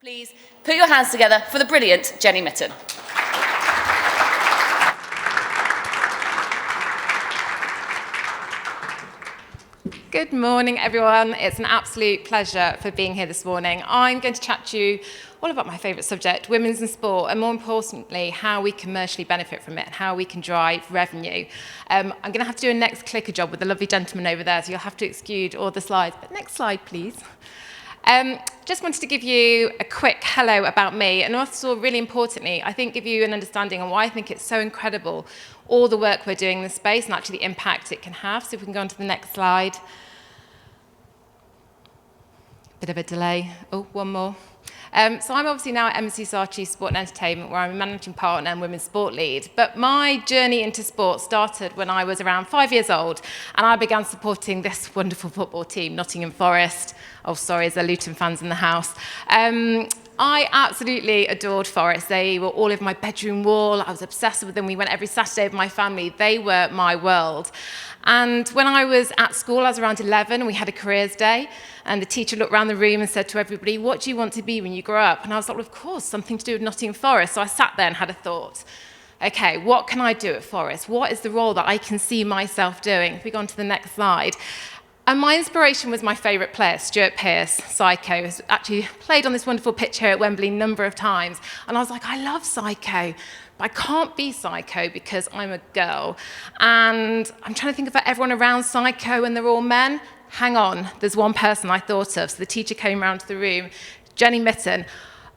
Please put your hands together for the brilliant Jenny Mitton. Good morning, everyone. It's an absolute pleasure for being here this morning. I'm going to chat to you all about my favourite subject, women's in sport, and more importantly, how we commercially benefit from it and how we can drive revenue. I'm going to have to do a next clicker job with the lovely gentleman over there, so you'll have to excuse all the slides. But next slide, please. Just wanted to give you a quick hello about me, and also, really importantly, I think give you an understanding on why I think it's so incredible, all the work we're doing in this space and actually the impact it can have. So if we can go on to the next slide. Bit of a delay. Oh, one more. So I'm obviously now at Saatchi Sport and Entertainment, where I'm a managing partner and women's sport lead. But my journey into sport started when I was around 5 years old, and I began supporting this wonderful football team, Nottingham Forest. Oh, sorry, is there Luton fans in the house? I absolutely adored Forest. They were all over my bedroom wall. I was obsessed with them. We went every Saturday with my family. They were my world. And when I was at school, I was around 11, we had a careers day, and the teacher looked around the room and said to everybody, "What do you want to be when you grow up?" And I was like, well, of course, something to do with Nottingham Forest. So I sat there and had a thought. Okay, what can I do at Forest? What is the role that I can see myself doing? If we go on to the next slide. And my inspiration was my favourite player, Stuart Pearce, Psycho, who's actually played on this wonderful pitch here at Wembley a number of times. And I was like, I love Psycho, but I can't be Psycho because I'm a girl. And I'm trying to think of everyone around Psycho, and they're all men. Hang on, there's one person I thought of. So the teacher came around to the room, Jenny Mitton.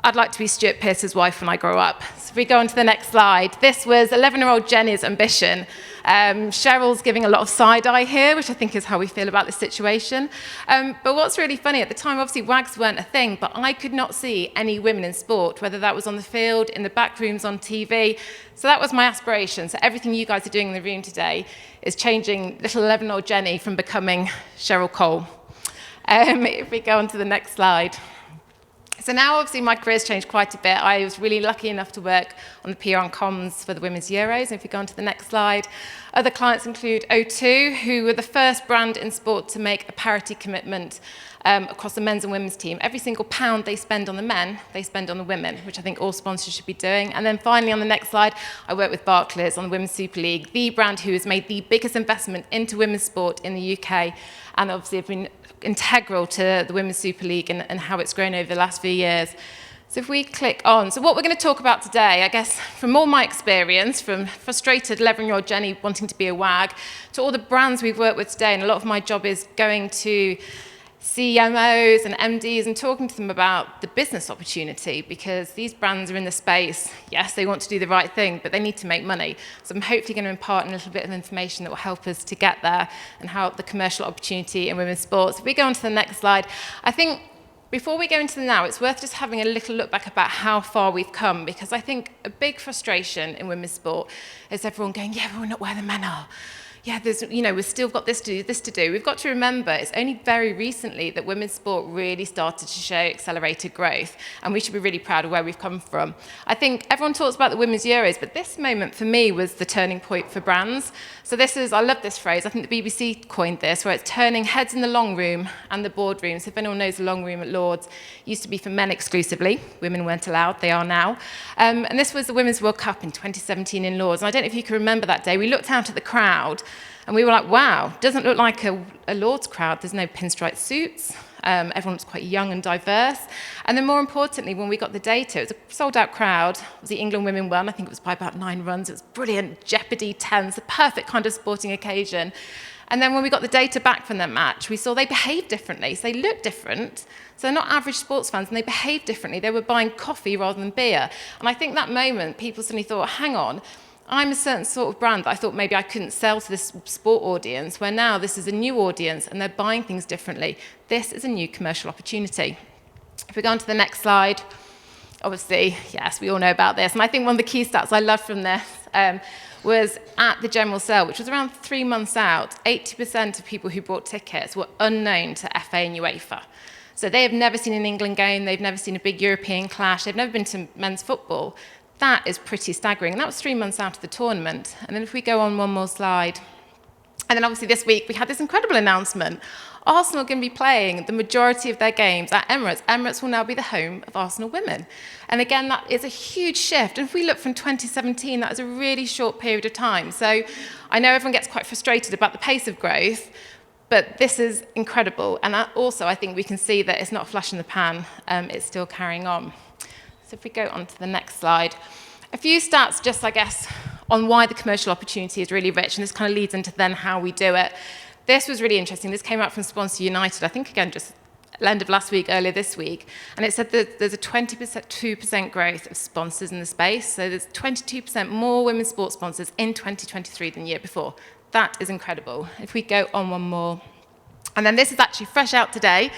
I'd like to be Stuart Pearce's wife when I grow up. So if we go on to the next slide, this was 11-year-old Jenny's ambition. Cheryl's giving a lot of side-eye here, which I think is how we feel about this situation. But what's really funny, at the time, obviously, WAGs weren't a thing, but I could not see any women in sport, whether that was on the field, in the back rooms, on TV. So that was my aspiration. So everything you guys are doing in the room today is changing little 11-year-old Jenny from becoming Cheryl Cole. If we go on to the next slide. So now, obviously, my career's changed quite a bit. I was really lucky enough to work on the PR and comms for the Women's Euros. And if you go on to the next slide, other clients include O2, who were the first brand in sport to make a parity commitment across the men's and women's team. Every single pound they spend on the men, they spend on the women, which I think all sponsors should be doing. And then finally, on the next slide, I work with Barclays on the Women's Super League, the brand who has made the biggest investment into women's sport in the UK, and obviously have been integral to the Women's Super League and how it's grown over the last few years. So if we click on, so what we're going to talk about today, I guess, from all my experience, from frustrated 11-year-old Jenny wanting to be a WAG, to all the brands we've worked with today, and a lot of my job is going to CMOs and MDs and talking to them about the business opportunity, because these brands are in the space. Yes, they want to do the right thing, but they need to make money. So I'm hopefully going to impart a little bit of information that will help us to get there and help the commercial opportunity in women's sports. If we go on to the next slide, I think before we go into the now, it's worth just having a little look back about how far we've come, because I think a big frustration in women's sport is everyone going, yeah, but we're not where the men are. Yeah, we've still got this to do. We've got to remember it's only very recently that women's sport really started to show accelerated growth, and we should be really proud of where we've come from. I think everyone talks about the Women's Euros, but this moment for me was the turning point for brands. So I love this phrase, I think the BBC coined this, where it's turning heads in the long room and the boardroom. So if anyone knows the long room at Lord's, it used to be for men exclusively. Women weren't allowed, they are now. And this was the Women's World Cup in 2017 in Lord's. And I don't know if you can remember that day. We looked out at the crowd, and we were like, wow, doesn't look like a Lord's crowd. There's no pinstripe suits. Everyone was quite young and diverse. And then more importantly, when we got the data, it was a sold-out crowd. The England women won. I think it was by about 9 runs. It was brilliant. Jeopardy 10s, the perfect kind of sporting occasion. And then when we got the data back from that match, we saw they behaved differently. So they looked different. So they're not average sports fans, and they behaved differently. They were buying coffee rather than beer. And I think that moment, people suddenly thought, hang on, I'm a certain sort of brand that I thought maybe I couldn't sell to this sport audience, where now this is a new audience and they're buying things differently. This is a new commercial opportunity. If we go on to the next slide, obviously, yes, we all know about this. And I think one of the key stats I love from this was at the general sale, which was around 3 months out, 80% of people who bought tickets were unknown to FA and UEFA. So they have never seen an England game, they've never seen a big European clash, they've never been to men's football. That is pretty staggering. And that was 3 months out of the tournament. And then if we go on one more slide, And then obviously this week, we had this incredible announcement. Arsenal are going to be playing the majority of their games at Emirates. Emirates will now be the home of Arsenal women. And again, that is a huge shift. And if we look from 2017, that is a really short period of time. So I know everyone gets quite frustrated about the pace of growth, but this is incredible. And also, I think we can see that it's not a flash in the pan. It's still carrying on. So if we go on to the next slide. A few stats just, I guess, on why the commercial opportunity is really rich, and this kind of leads into then how we do it. This was really interesting. This came out from Sponsor United, I think, again, just at the end of last week, earlier this week, and it said that there's a 22% growth of sponsors in the space, so there's 22% more women's sports sponsors in 2023 than the year before. That is incredible. If we go on one more. And then this is actually fresh out today.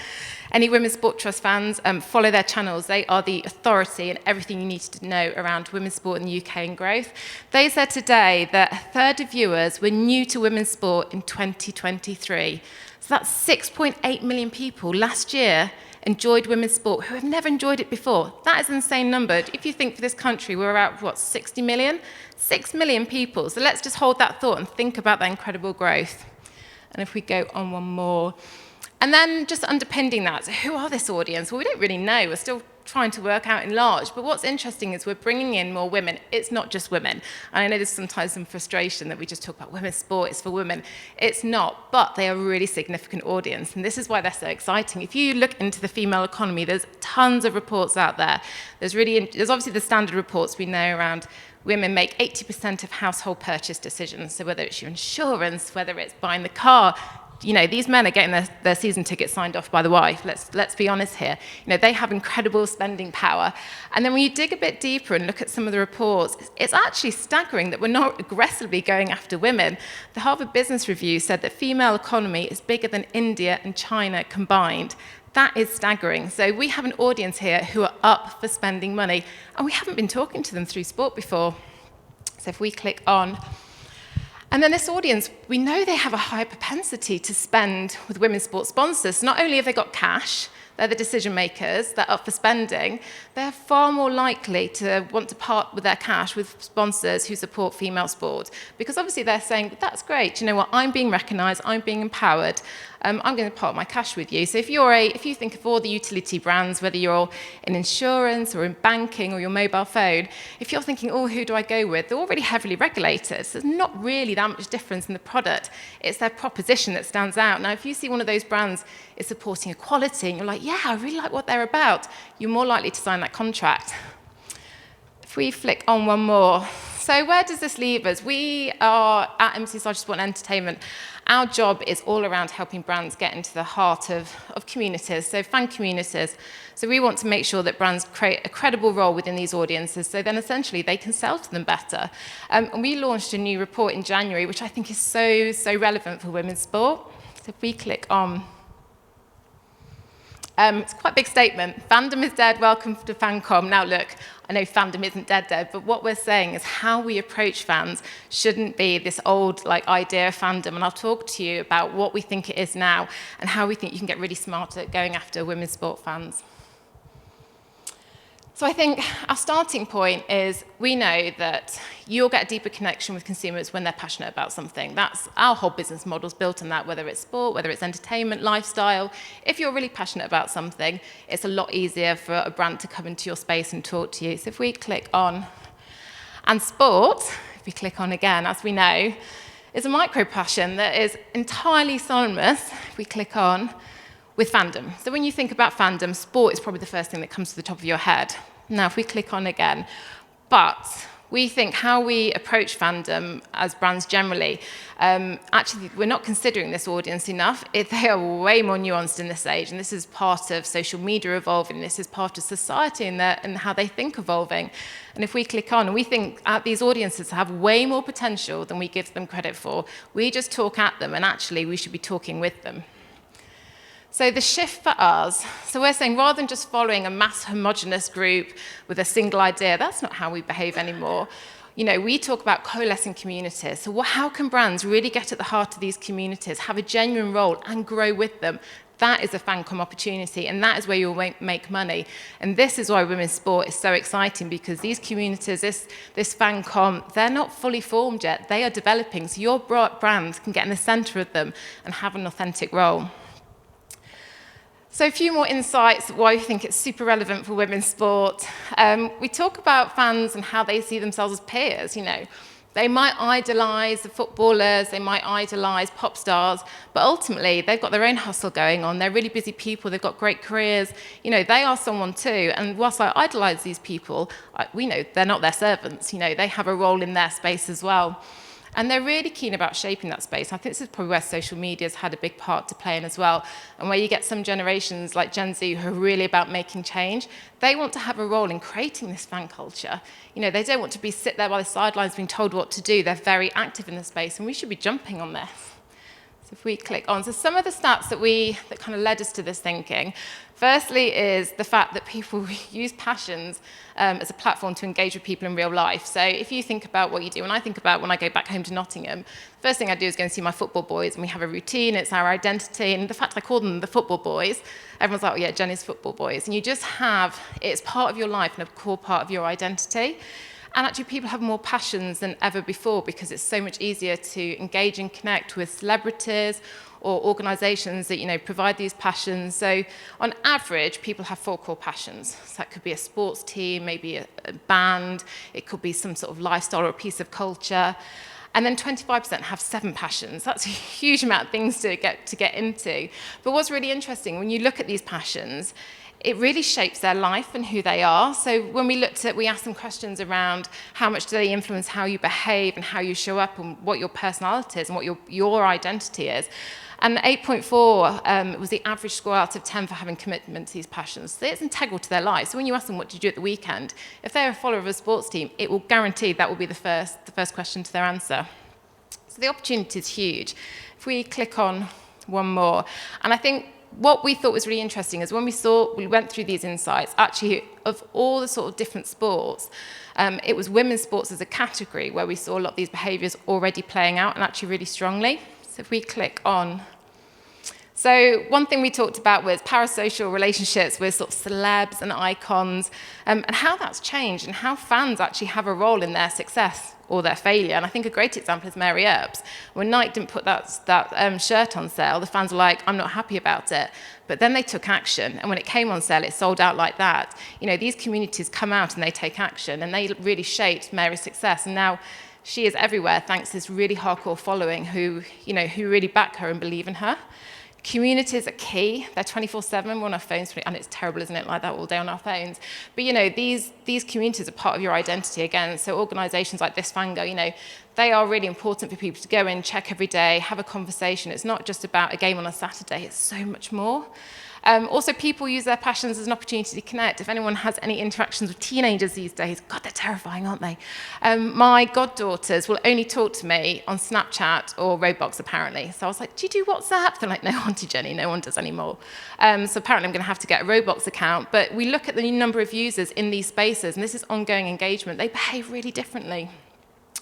Any Women's Sport Trust fans, follow their channels. They are the authority and everything you need to know around women's sport in the UK and growth. They said today that a third of viewers were new to women's sport in 2023. So that's 6.8 million people last year enjoyed women's sport who have never enjoyed it before. That is an insane number. If you think for this country, we're about, what, 60 million? 6 million people. So let's just hold that thought and think about that incredible growth. And if we go on one more. And then just underpinning that, so who are this audience? Well, we don't really know. We're still trying to work out in large. But what's interesting is we're bringing in more women. It's not just women. And I know there's sometimes some frustration that we just talk about women's sport, it's for women. It's not, but they are a really significant audience. And this is why they're so exciting. If you look into the female economy, there's tons of reports out there. There's obviously the standard reports we know around women make 80% of household purchase decisions. So whether it's your insurance, whether it's buying the car, you know, these men are getting their season tickets signed off by the wife. Let's be honest here. You know, they have incredible spending power. And then when you dig a bit deeper and look at some of the reports, it's actually staggering that we're not aggressively going after women. The Harvard Business Review said that female economy is bigger than India and China combined. That is staggering. So we have an audience here who are up for spending money, and we haven't been talking to them through sport before. So if we click on. And then this audience, we know they have a higher propensity to spend with women's sports sponsors. So not only have they got cash, they're the decision makers, they're up for spending, they're far more likely to want to part with their cash with sponsors who support female sport. Because obviously they're saying, that's great, you know what, I'm being recognised, I'm being empowered, I'm going to part my cash with you. So if you think of all the utility brands, whether you're in insurance or in banking or your mobile phone, if you're thinking, oh, who do I go with? They're already heavily regulated. So there's not really that much difference in the product. It's their proposition that stands out. Now, if you see one of those brands is supporting equality and you're like, yeah, I really like what they're about, you're more likely to sign that contract. If we flick on one more. So where does this leave us? We are at MC Saatchi Sport and Entertainment. Our job is all around helping brands get into the heart of communities, so fan communities. So we want to make sure that brands create a credible role within these audiences, so then essentially they can sell to them better. And we launched a new report in January, which I think is so relevant for women's sport. So if we click on. It's quite a big statement. Fandom is dead, welcome to FanCom. Now look, I know fandom isn't dead, but what we're saying is how we approach fans shouldn't be this old idea of fandom. And I'll talk to you about what we think it is now and how we think you can get really smart at going after women's sport fans. So I think our starting point is we know that you'll get a deeper connection with consumers when they're passionate about something. That's our whole business model's built on that, whether it's sport, whether it's entertainment, lifestyle. If you're really passionate about something, it's a lot easier for a brand to come into your space and talk to you. So if we click on, and sport, if we click on again, as we know, is a micro passion that is entirely synonymous, if we click on, with fandom. So when you think about fandom, sport is probably the first thing that comes to the top of your head. Now, if we click on again, but we think how we approach fandom as brands generally, actually, we're not considering this audience enough. They are way more nuanced in this age, and this is part of social media evolving. This is part of society and how they think evolving. And if we click on, we think these audiences have way more potential than we give them credit for. We just talk at them, and actually, we should be talking with them. So the shift for us, so we're saying rather than just following a mass homogenous group with a single idea, that's not how we behave anymore. You know, we talk about coalescing communities. So how can brands really get at the heart of these communities, have a genuine role and grow with them? that is a fancom opportunity, and that is where you'll make money. And this is why women's sport is so exciting, because these communities, this fancom, they're not fully formed yet. They are developing, so your brand can get in the centre of them and have an authentic role. So a few more insights why we think it's super relevant for women's sport. We talk about fans and how they see themselves as peers, They might idolise the footballers, they might idolise pop stars, but ultimately they've got their own hustle going on. They're really busy people, they've got great careers. They are someone too. And whilst I idolise these people, we know they're not their servants. They have a role in their space as well. And they're really keen about shaping that space. I think this is probably where social media has had a big part to play in as well, and where you get some generations like Gen Z who are really about making change. They want to have a role in creating this fan culture. They don't want to be sit there by the sidelines being told what to do. They're very active in the space, and we should be jumping on this. So if we click on, so some of the stats that kind of led us to this thinking, firstly is the fact that people use passions as a platform to engage with people in real life. So if you think about what you do, and I think about when I go back home to Nottingham, the first thing I do is go and see my football boys, and we have a routine, it's our identity, and the fact I call them the football boys, everyone's like, oh yeah, Jenny's football boys, and you just have, it's part of your life and a core part of your identity. And actually, people have more passions than ever before because it's so much easier to engage and connect with celebrities or organisations that, provide these passions. So on average, people have 4 core passions. So that could be a sports team, maybe a band, it could be some sort of lifestyle or a piece of culture. And then 25% have 7 passions. That's a huge amount of things to get into. But what's really interesting, when you look at these passions, it really shapes their life and who they are. So when we asked them questions around how much do they influence how you behave and how you show up and what your personality is and what your identity is. And 8.4 was the average score out of 10 for having commitment to these passions. So it's integral to their life. So when you ask them what do you do at the weekend, if they're a follower of a sports team, it will guarantee that will be the first question to their answer. So the opportunity is huge. If we click on one more, and I think what we thought was really interesting is when we went through these insights, actually, of all the sort of different sports, it was women's sports as a category where we saw a lot of these behaviours already playing out and actually really strongly. So if we click on. So one thing we talked about was parasocial relationships with sort of celebs and icons, and how that's changed and how fans actually have a role in their success or their failure. And I think a great example is Mary Earps. When Nike didn't put that shirt on sale, the fans were like, I'm not happy about it. But then they took action, and when it came on sale, it sold out like that. These communities come out and they take action, and they really shaped Mary's success. And now she is everywhere thanks to this really hardcore following who really back her and believe in her. Communities are key. They're 24/7. We're on our phones, and it's terrible, isn't it, like that all day on our phones. But, these communities are part of your identity again. So organisations like this Fango, they are really important for people to go in, check every day, have a conversation. It's not just about a game on a Saturday. It's so much more. Also, people use their passions as an opportunity to connect. If anyone has any interactions with teenagers these days, God, they're terrifying, aren't they? My goddaughters will only talk to me on Snapchat or Roblox, apparently. So I was like, do you do WhatsApp? They're like, no, Auntie Jenny, no one does anymore. So apparently I'm going to have to get a Roblox account. But we look at the number of users in these spaces, and this is ongoing engagement. They behave really differently.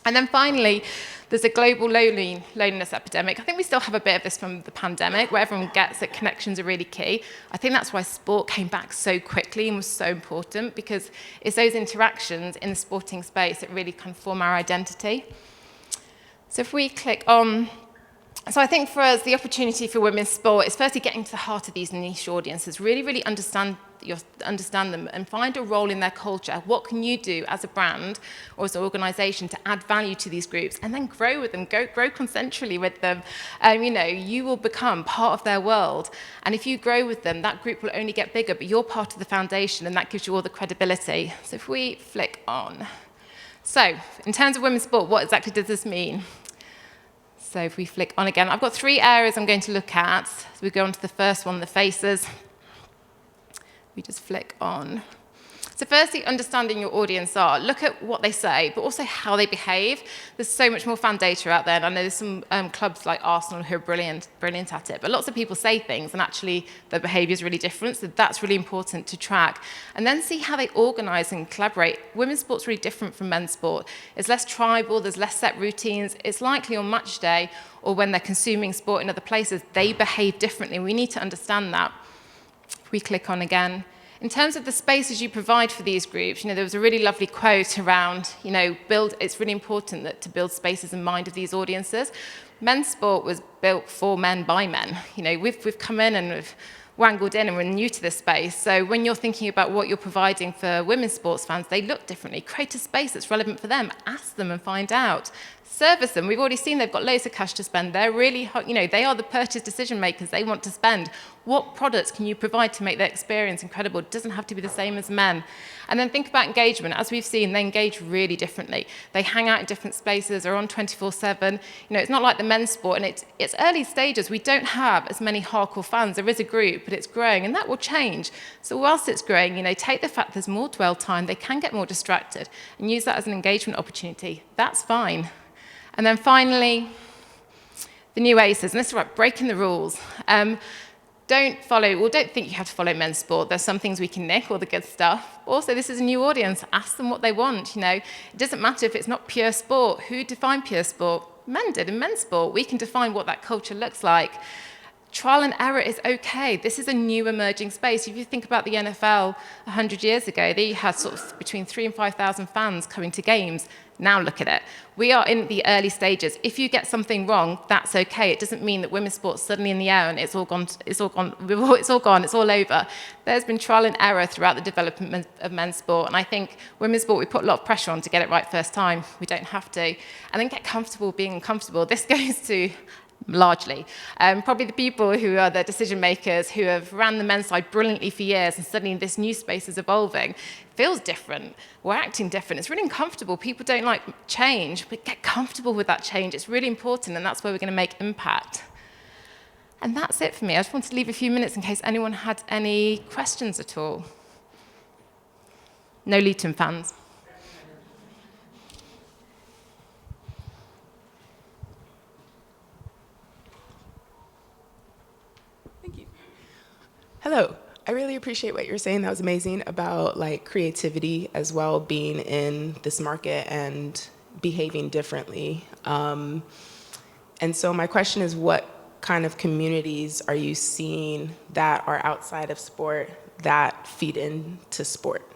And then finally, there's a global loneliness epidemic. I think we still have a bit of this from the pandemic, where everyone gets that connections are really key. I think that's why sport came back so quickly and was so important, because it's those interactions in the sporting space that really kind of form our identity. So if we click on. So I think for us, the opportunity for women's sport is firstly getting to the heart of these niche audiences, really understand them and find a role in their culture. What can you do as a brand or as an organisation to add value to these groups, and then grow with them, grow consensually with them. You will become part of their world. And if you grow with them, that group will only get bigger, but you're part of the foundation, and that gives you all the credibility. So if we flick on. So in terms of women's sport, what exactly does this mean? So if we flick on again, I've got 3 areas I'm going to look at. So we go on to the first one, the faces. We just flick on. So firstly, understanding your audience are, look at what they say, but also how they behave. There's so much more fan data out there, and I know there's some clubs like Arsenal who are brilliant at it, but lots of people say things, and actually their behaviour is really different, so that's really important to track. And then see how they organise and collaborate. Women's sport's really different from men's sport. It's less tribal, there's less set routines. It's likely on match day, or when they're consuming sport in other places, they behave differently. We need to understand that. If we click on again. In terms of the spaces you provide for these groups, there was a really lovely quote around, it's really important to build spaces in mind of these audiences. Men's sport was built for men by men. We've come in and we've wangled in and we're new to this space. So when you're thinking about what you're providing for women's sports fans, they look differently. Create a space that's relevant for them. Ask them and find out. Service them. We've already seen they've got loads of cash to spend. They're really, they are the purchase decision makers. They want to spend. What products can you provide to make their experience incredible? It doesn't have to be the same as men. And then think about engagement. As we've seen, they engage really differently. They hang out in different spaces, they're on 24/7. It's not like the men's sport, and it's early stages. We don't have as many hardcore fans. There is a group, but it's growing, and that will change. So whilst it's growing, take the fact there's more dwell time, they can get more distracted, and use that as an engagement opportunity. That's fine. And then finally, the new aces, and this is about breaking the rules. Don't think you have to follow men's sport. There's some things we can nick, all the good stuff. Also, this is a new audience. Ask them what they want. It doesn't matter if it's not pure sport. Who defined pure sport? Men did in men's sport. We can define what that culture looks like. Trial and error is okay. This is a new emerging space. If you think about the NFL 100 years ago, they had sort of between 3,000 and 5,000 fans coming to games. Now look at it. We are in the early stages. If you get something wrong, that's okay. It doesn't mean that women's sport's suddenly in the air and it's all gone, it's all over. There's been trial and error throughout the development of men's sport, and I think women's sport, we put a lot of pressure on to get it right first time. We don't have to. And then get comfortable being uncomfortable. This goes to largely. Probably the people who are the decision makers who have ran the men's side brilliantly for years, and suddenly this new space is evolving. It feels different. We're acting different. It's really uncomfortable. People don't like change, but get comfortable with that change. It's really important, and that's where we're going to make impact. And that's it for me. I just wanted to leave a few minutes in case anyone had any questions at all. No Luton fans. Hello. I really appreciate what you're saying. That was amazing about creativity as well, being in this market and behaving differently. And so my question is, what kind of communities are you seeing that are outside of sport that feed into sport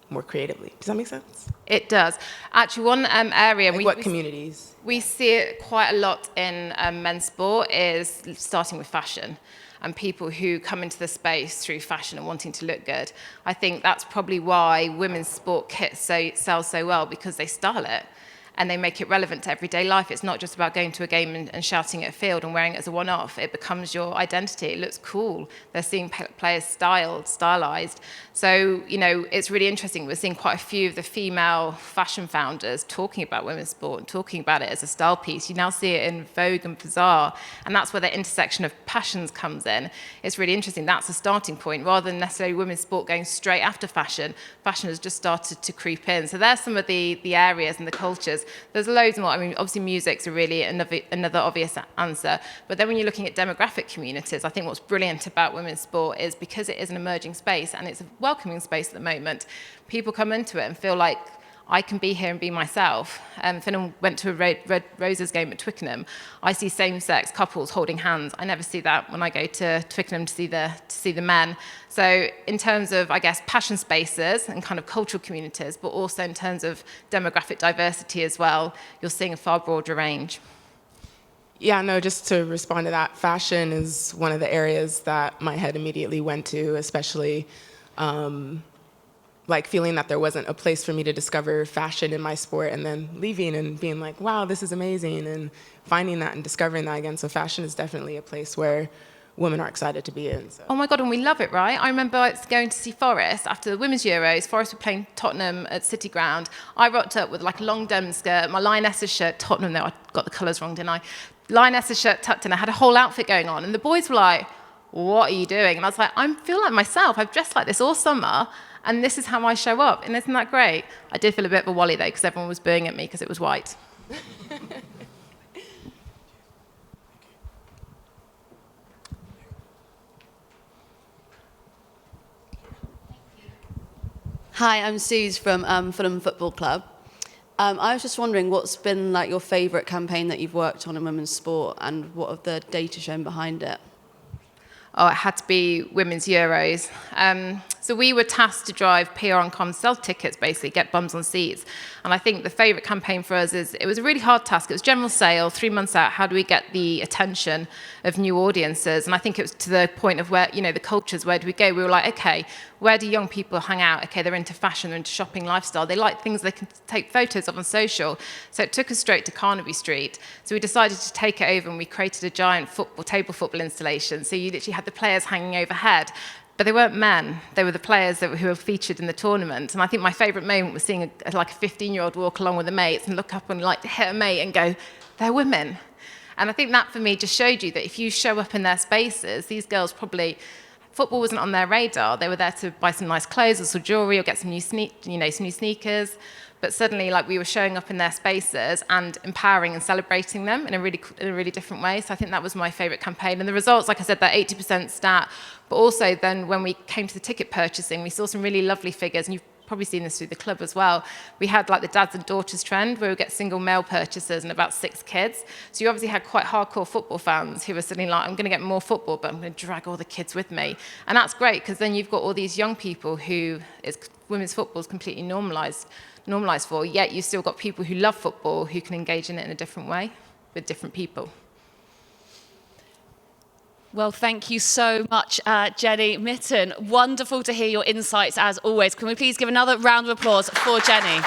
more creatively? Does that make sense? It does. Actually, one area... what communities? We see it quite a lot in men's sport is starting with fashion, and people who come into the space through fashion and wanting to look good. I think that's probably why women's sport kits sell so well, because they style it and they make it relevant to everyday life. It's not just about going to a game and shouting at a field and wearing it as a one-off. It becomes your identity. It looks cool. They're seeing players stylized. So, it's really interesting. We're seeing quite a few of the female fashion founders talking about women's sport and talking about it as a style piece. You now see it in Vogue and Bazaar, and that's where the intersection of passions comes in. It's really interesting. That's a starting point. Rather than necessarily women's sport going straight after fashion, fashion has just started to creep in. So there's some of the areas and the cultures. There's loads more. I mean, obviously music's a really another obvious answer. But then when you're looking at demographic communities, I think what's brilliant about women's sport is because it is an emerging space and it's a welcoming space at the moment, people come into it and feel like I can be here and be myself. If anyone went to a Red Roses game at Twickenham, I see same-sex couples holding hands. I never see that when I go to Twickenham to see the men. So in terms of, I guess, passion spaces and kind of cultural communities, but also in terms of demographic diversity as well, you're seeing a far broader range. Yeah, no, just to respond to that, fashion is one of the areas that my head immediately went to, especially feeling that there wasn't a place for me to discover fashion in my sport, and then leaving and being like, wow, this is amazing, and finding that and discovering that again. So fashion is definitely a place where women are excited to be in. So. Oh my God, and we love it, right? I remember going to see Forest after the Women's Euros. Forest were playing Tottenham at City Ground. I rocked up with a long denim skirt, my Lionesses shirt, Tottenham though, I got the colours wrong, didn't I? Lionesses shirt tucked in, I had a whole outfit going on, and the boys were like, what are you doing? And I was like, I feel like myself. I've dressed like this all summer, and this is how I show up. And isn't that great? I did feel a bit of a wally though, because everyone was booing at me because it was white. Hi, I'm Suze from Fulham Football Club. I was just wondering what's been like your favourite campaign that you've worked on in women's sport, and what have the data shown behind it? Oh, it had to be Women's Euros. So we were tasked to drive PR and comms, sell tickets, basically, get bums on seats. And I think the favourite campaign for us is, it was a really hard task. It was general sale, 3 months out, how do we get the attention of new audiences? And I think it was to the point of where, the cultures, where do we go? We were like, okay, where do young people hang out? Okay, they're into fashion, they're into shopping, lifestyle. They like things they can take photos of on social. So it took us straight to Carnaby Street. So we decided to take it over, and we created a giant table football installation. So you literally had the players hanging overhead. But they weren't men. They were the players who were featured in the tournament. And I think my favourite moment was seeing a 15-year-old walk along with the mates and look up and hit a mate and go, they're women. And I think that for me just showed you that if you show up in their spaces, these girls probably, football wasn't on their radar. They were there to buy some nice clothes or some jewellery or get some new sneakers. But suddenly, we were showing up in their spaces and empowering and celebrating them in a really different way. So I think that was my favourite campaign. And the results, like I said, that 80% stat. But also then when we came to the ticket purchasing, we saw some really lovely figures. And you've probably seen this through the club as well. We had the dads and daughters trend, where we get single male purchasers and about 6 kids. So you obviously had quite hardcore football fans who were suddenly I'm going to get more football, but I'm going to drag all the kids with me. And that's great, because then you've got all these young people who women's football is completely normalised for, yet you've still got people who love football who can engage in it in a different way with different people. Well, thank you so much, Jenny Mitton. Wonderful to hear your insights as always. Can we please give another round of applause for Jenny?